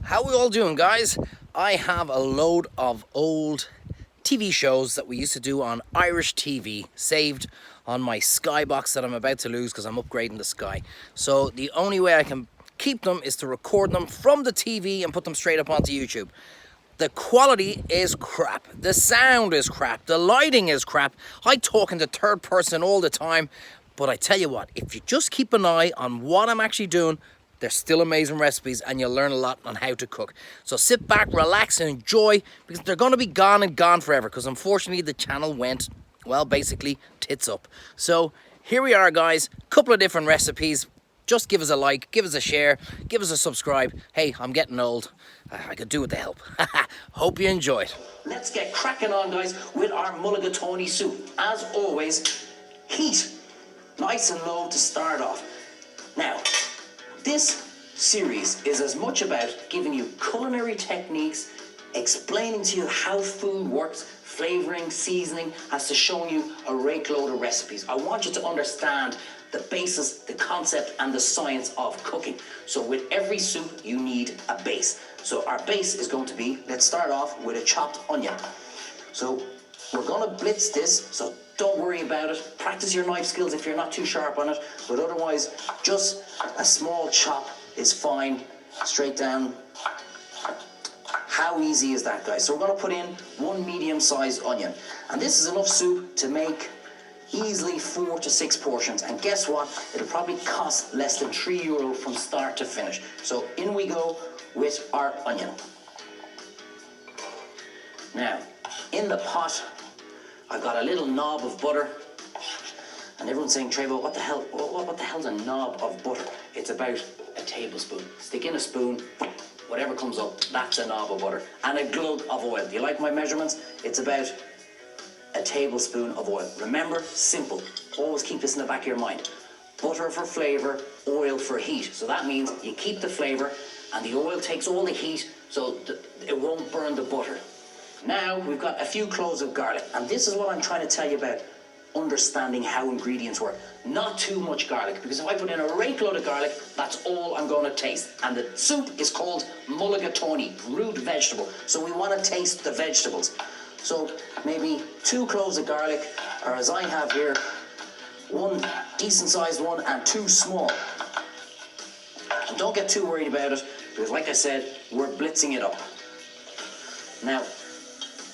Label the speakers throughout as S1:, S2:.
S1: How we all doing, guys? I have a load of old TV shows that we used to do on Irish TV saved on my Skybox that I'm about to lose because I'm upgrading the Sky. So the only way I can keep them is to record them from the TV and put them straight up onto YouTube. The quality is crap. The sound is crap. The lighting is crap. I talk in the third person all the time. But I tell you what, if you just keep an eye on what I'm actually doing, they're still amazing recipes and you'll learn a lot on how to cook. So sit back, relax and enjoy, because they're going to be gone and gone forever, because unfortunately the channel went, well, basically tits up. So here we are, guys. Couple of different recipes. Just give us a like, give us a share, give us a subscribe. Hey, I'm getting old. I could do with the help. Hope you enjoy it. Let's get cracking on, guys, with our mulligatawny soup. As always, heat nice and low to start off. Now, this series is as much about giving you culinary techniques, explaining to you how food works, flavoring, seasoning, as to showing you a rake load of recipes. I want you to understand the basis, the concept, and the science of cooking. So with every soup, you need a base. So our base is going to be, let's start off with a chopped onion. So we're gonna blitz this, so don't worry about it. Practice your knife skills if you're not too sharp on it, but otherwise, just a small chop is fine, straight down. How easy is that, guys? So we're gonna put in one medium-sized onion, and this is enough soup to make easily 4 to 6 portions, and guess what? It'll probably cost less than €3 from start to finish. So in we go with our onion. Now, in the pot, I've got a little knob of butter, and everyone's saying, Treyvaud, what the hell's a knob of butter? It's about a tablespoon. Stick in a spoon, whatever comes up, that's a knob of butter. And a glug of oil. Do you like my measurements? It's about a tablespoon of oil. Remember, simple. Always keep this in the back of your mind. Butter for flavor, oil for heat. So that means you keep the flavor, and the oil takes all the heat, so it won't burn the butter. Now we've got a few cloves of garlic, and this is what I'm trying to tell you about understanding how ingredients work. Not too much garlic, because if I put in a rake load of garlic, that's all I'm going to taste. And the soup is called mulligatawny, root vegetable, so we want to taste the vegetables. So maybe 2 cloves of garlic, or as I have here, 1 decent sized one and 2 small. And don't get too worried about it, because like I said, we're blitzing it up. Now,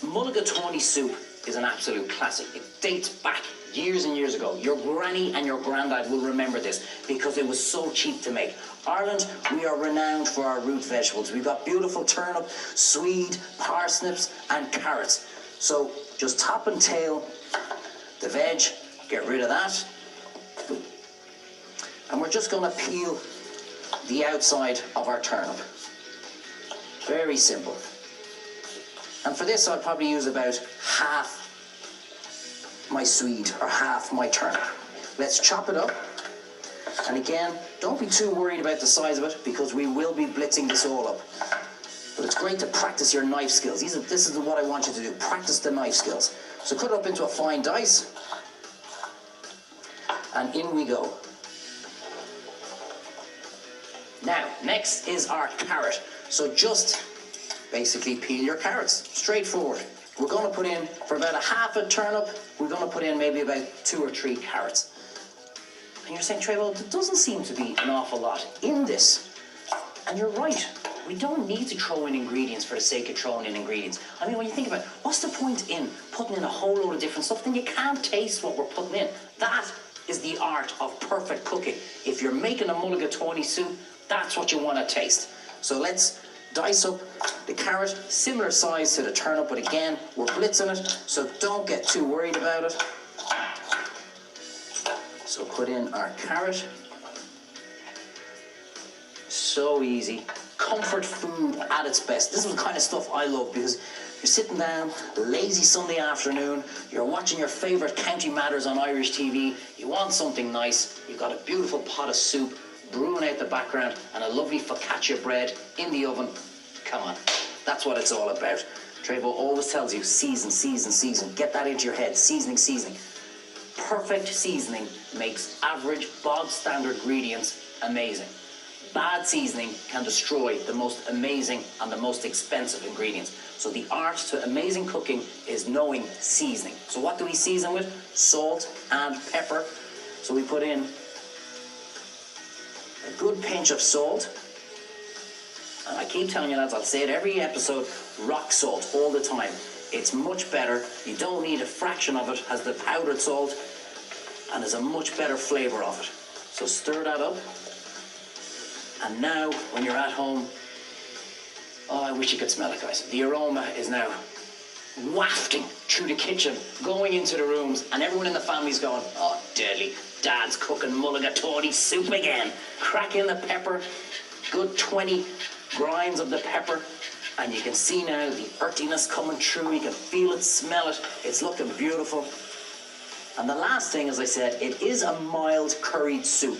S1: mulligatawny soup is an absolute classic. It dates back years and years ago. Your granny and your granddad will remember this because it was so cheap to make. Ireland, we are renowned for our root vegetables. We've got beautiful turnip, swede, parsnips, and carrots. So just top and tail the veg, get rid of that. And we're just going to peel the outside of our turnip. Very simple. And for this, I'll probably use about half my swede or half my turnip. Let's chop it up. And again, don't be too worried about the size of it, because we will be blitzing this all up. But it's great to practice your knife skills. This is what I want you to do. Practice the knife skills. So cut it up into a fine dice. And in we go. Now, next is our carrot. So just basically peel your carrots. Straightforward. We're going to put in, for about a half a turnip, we're going to put in maybe about 2 or 3 carrots. And you're saying, Treyvaud, there doesn't seem to be an awful lot in this. And you're right. We don't need to throw in ingredients for the sake of throwing in ingredients. I mean, when you think about it, what's the point in putting in a whole load of different stuff? Then you can't taste what we're putting in. That is the art of perfect cooking. If you're making a mulligatawny soup, that's what you want to taste. So let's dice up the carrot, similar size to the turnip, but again, we're blitzing it, so don't get too worried about it. So put in our carrot. So easy. Comfort food at its best. This is the kind of stuff I love, because you're sitting down, lazy Sunday afternoon, you're watching your favourite County Matters on Irish TV, you want something nice, you've got a beautiful pot of soup brewing out the background, and a lovely focaccia bread in the oven. Come on, that's what it's all about. Treyvaud always tells you, season, season, season. Get that into your head, seasoning, seasoning. Perfect seasoning makes average, bog standard ingredients amazing. bad seasoning can destroy the most amazing and the most expensive ingredients. So the art to amazing cooking is knowing seasoning. So what do we season with? Salt and pepper. So we put in a good pinch of salt. And I keep telling you, lads, I'll say it every episode, rock salt all the time. It's much better. You don't need a fraction of it as the powdered salt, and there's a much better flavour of it. So stir that up. And now, when you're at home, oh, I wish you could smell it, guys. The aroma is now wafting through the kitchen, going into the rooms, and everyone in the family's going, oh, deadly. Dad's cooking mulligatawny soup again. Crack in the pepper, good 20 grinds of the pepper, and you can see now the earthiness coming through. You can feel it, smell it. It's looking beautiful. And the last thing, as I said, it is a mild curried soup.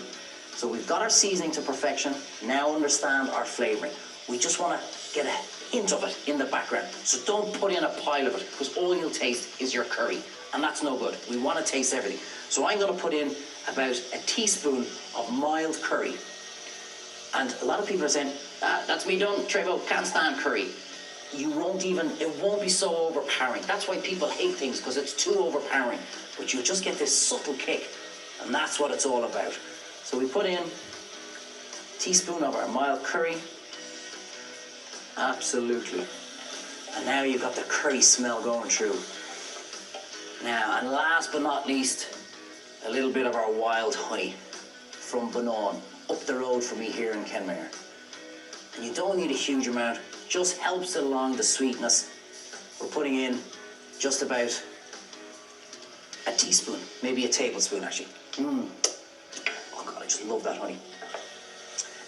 S1: So we've got our seasoning to perfection. Now understand our flavouring. We just want to get a hint of it in the background. So don't put in a pile of it, because all you'll taste is your curry. And that's no good. We want to taste everything. So I'm going to put in about a teaspoon of mild curry. And a lot of people are saying, that's me done, Treyvaud, can't stand curry. It won't be so overpowering. That's why people hate things, because it's too overpowering. But you'll just get this subtle kick, and that's what it's all about. So we put in a teaspoon of our mild curry. Absolutely. And now you've got the curry smell going through. Now, and last but not least, a little bit of our wild honey from Bunán, up the road from me here in Kenmare. And you don't need a huge amount, just helps it along the sweetness. We're putting in just about a teaspoon, maybe a tablespoon actually. Oh God, I just love that honey.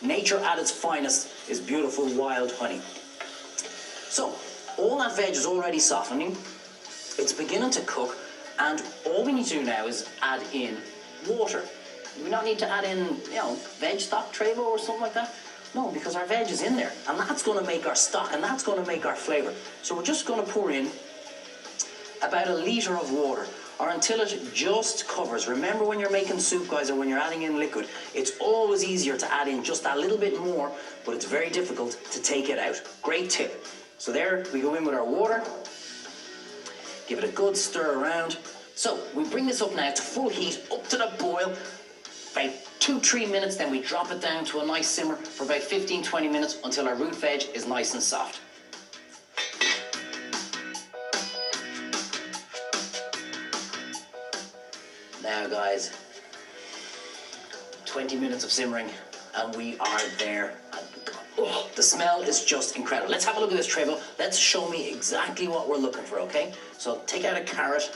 S1: Nature at its finest is beautiful wild honey. So, all that veg is already softening. It's beginning to cook, and all we need to do now is add in water. We don't need to add in, veg stock, Treyvaud or something like that. No, because our veg is in there, and that's going to make our stock, and that's going to make our flavour. So we're just going to pour in about a litre of water, or until it just covers. Remember, when you're making soup, guys, or when you're adding in liquid, it's always easier to add in just that little bit more, but it's very difficult to take it out. Great tip. So there we go in with our water. Give it a good stir around. So we bring this up now to full heat, up to the boil, about 2-3 minutes, then we drop it down to a nice simmer for about 15-20 minutes until our root veg is nice and soft. Now guys, 20 minutes of simmering and we are there. Oh, the smell is just incredible. Let's have a look at this, Treyvaud. Let's show me exactly what we're looking for, okay? So take out a carrot,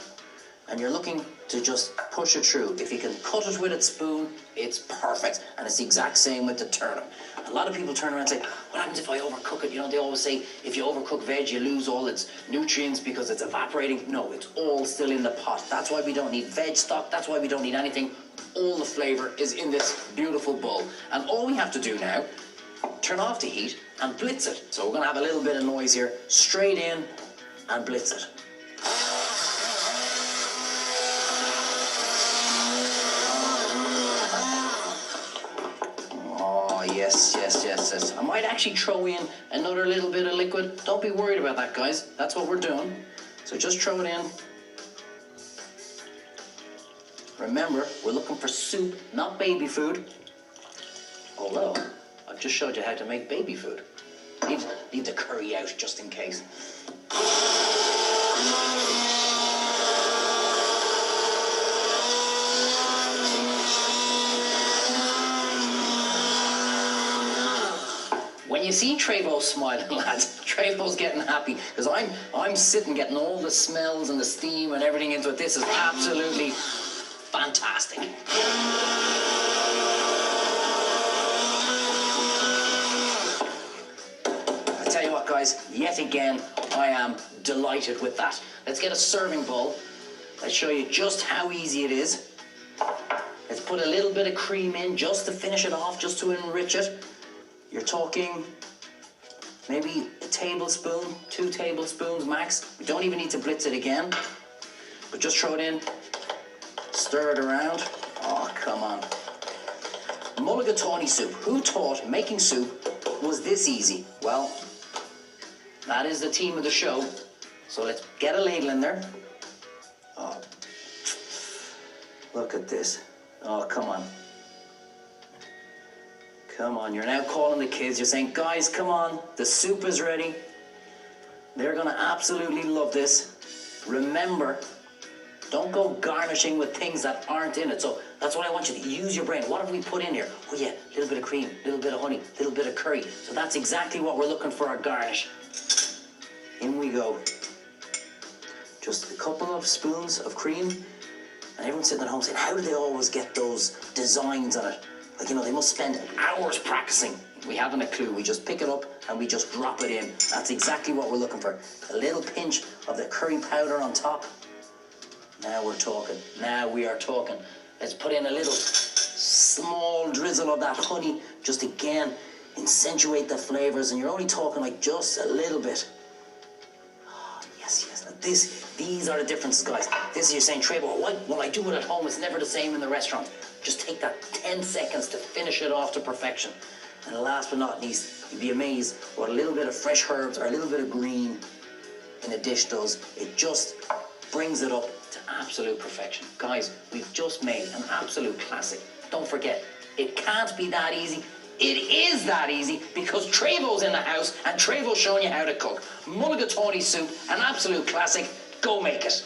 S1: and you're looking to just push it through. If you can cut it with a spoon, it's perfect. And it's the exact same with the turnip. A lot of people turn around and say, what happens if I overcook it? They always say, if you overcook veg, you lose all its nutrients because it's evaporating. No, it's all still in the pot. That's why we don't need veg stock. That's why we don't need anything. All the flavour is in this beautiful bowl. And all we have to do now, turn off the heat and blitz it. So we're going to have a little bit of noise here. Straight in and blitz it. Oh, yes. I might actually throw in another little bit of liquid. Don't be worried about that, guys. That's what we're doing. So just throw it in. Remember, we're looking for soup, not baby food. Although, I've just showed you how to make baby food. Leave the curry out just in case. When you see Treyvaud smiling, lads, Treyvaud's getting happy, because I'm sitting getting all the smells and the steam and everything into it. This is absolutely fantastic. I tell you what, guys, yet again, I am delighted with that. Let's get a serving bowl. Let's show you just how easy it is. Let's put a little bit of cream in just to finish it off, just to enrich it. You're talking maybe a tablespoon, 2 tablespoons max. We don't even need to blitz it again, but just throw it in, stir it around. Oh, come on. Mullagatawny soup. Who thought making soup was this easy? Well, that is the theme of the show. So let's get a ladle in there. Oh, look at this. Oh, come on. Come on, you're now calling the kids. You're saying, guys, come on, the soup is ready. They're gonna absolutely love this. Remember, don't go garnishing with things that aren't in it. So that's what I want you to use your brain. What have we put in here? Oh yeah, a little bit of cream, a little bit of honey, a little bit of curry. So that's exactly what we're looking for our garnish. In we go. Just a couple of spoons of cream. And everyone's sitting at home saying, how do they always get those designs on it? Like, you know, they must spend hours practicing. We haven't a clue. We just pick it up and we just drop it in. That's exactly what we're looking for. A little pinch of the curry powder on top. Now we're talking. Now we are talking. Let's put in a little small drizzle of that honey. Just again, accentuate the flavors. And you're only talking like just a little bit. Oh, yes, yes. These are the differences, guys. This is you're saying, Treyvaud, when I do it at home, it's never the same in the restaurant. Just take that 10 seconds to finish it off to perfection. And last but not least, you'd be amazed what a little bit of fresh herbs or a little bit of green in a dish does. It just brings it up to absolute perfection. Guys, we've just made an absolute classic. Don't forget, it can't be that easy. It is that easy because Treyvaud's in the house and Treyvaud's showing you how to cook. Mullagatawny soup, an absolute classic. Go make it.